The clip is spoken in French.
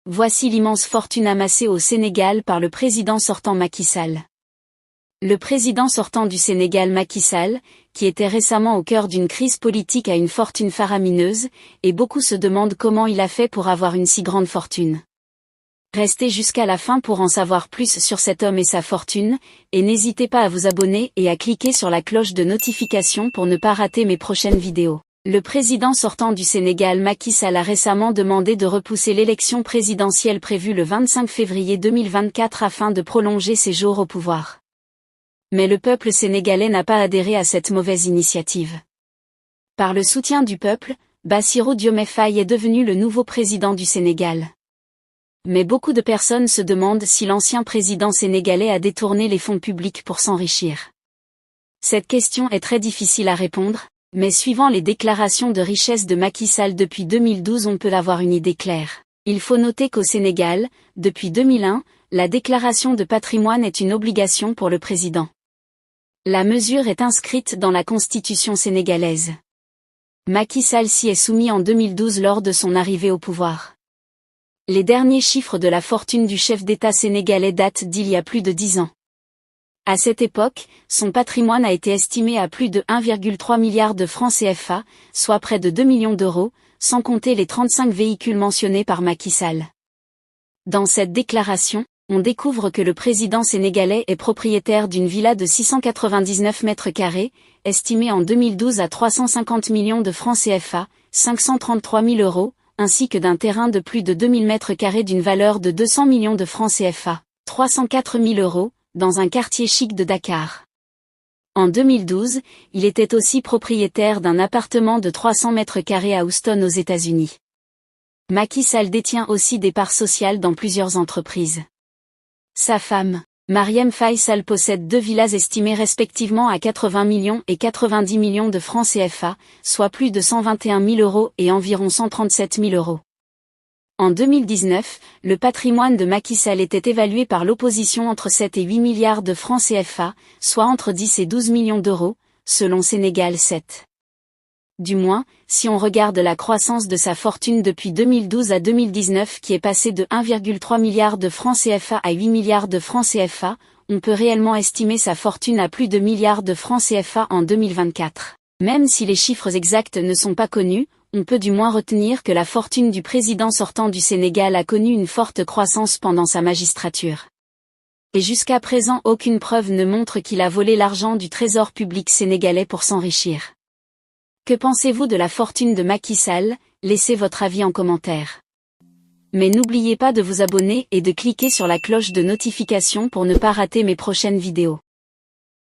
Voici l'immense fortune amassée au Sénégal par le président sortant Macky Sall. Le président sortant du Sénégal Macky Sall, qui était récemment au cœur d'une crise politique, a une fortune faramineuse, et beaucoup se demandent comment il a fait pour avoir une si grande fortune. Restez jusqu'à la fin pour en savoir plus sur cet homme et sa fortune, et n'hésitez pas à vous abonner et à cliquer sur la cloche de notification pour ne pas rater mes prochaines vidéos. Le président sortant du Sénégal Macky Sall a récemment demandé de repousser l'élection présidentielle prévue le 25 février 2024 afin de prolonger ses jours au pouvoir. Mais le peuple sénégalais n'a pas adhéré à cette mauvaise initiative. Par le soutien du peuple, Bassirou Diomaye Faye est devenu le nouveau président du Sénégal. Mais beaucoup de personnes se demandent si l'ancien président sénégalais a détourné les fonds publics pour s'enrichir. Cette question est très difficile à répondre, mais suivant les déclarations de richesse de Macky Sall depuis 2012, on peut avoir une idée claire. Il faut noter qu'au Sénégal, depuis 2001, la déclaration de patrimoine est une obligation pour le président. La mesure est inscrite dans la constitution sénégalaise. Macky Sall s'y est soumis en 2012 lors de son arrivée au pouvoir. Les derniers chiffres de la fortune du chef d'État sénégalais datent d'il y a plus de 10 ans. À cette époque, son patrimoine a été estimé à plus de 1,3 milliard de francs CFA, soit près de 2 millions d'euros, sans compter les 35 véhicules mentionnés par Macky Sall. Dans cette déclaration, on découvre que le président sénégalais est propriétaire d'une villa de 699 mètres carrés, estimée en 2012 à 350 millions de francs CFA, 533 000 euros, ainsi que d'un terrain de plus de 2000 mètres carrés d'une valeur de 200 millions de francs CFA, 304 000 euros, dans un quartier chic de Dakar. En 2012, il était aussi propriétaire d'un appartement de 300 mètres carrés à Houston aux États-Unis. Macky Sall détient aussi des parts sociales dans plusieurs entreprises. Sa femme, Marième Faye Sall, possède 2 villas estimées respectivement à 80 millions et 90 millions de francs CFA, soit plus de 121 000 euros et environ 137 000 euros. En 2019, le patrimoine de Macky Sall était évalué par l'opposition entre 7 et 8 milliards de francs CFA, soit entre 10 et 12 millions d'euros, selon Sénégal 7. Du moins, si on regarde la croissance de sa fortune depuis 2012 à 2019 qui est passée de 1,3 milliard de francs CFA à 8 milliards de francs CFA, on peut réellement estimer sa fortune à plus de milliards de francs CFA en 2024. Même si les chiffres exacts ne sont pas connus, on peut du moins retenir que la fortune du président sortant du Sénégal a connu une forte croissance pendant sa magistrature. Et jusqu'à présent, aucune preuve ne montre qu'il a volé l'argent du trésor public sénégalais pour s'enrichir. Que pensez-vous de la fortune de Macky Sall? Laissez votre avis en commentaire. Mais n'oubliez pas de vous abonner et de cliquer sur la cloche de notification pour ne pas rater mes prochaines vidéos.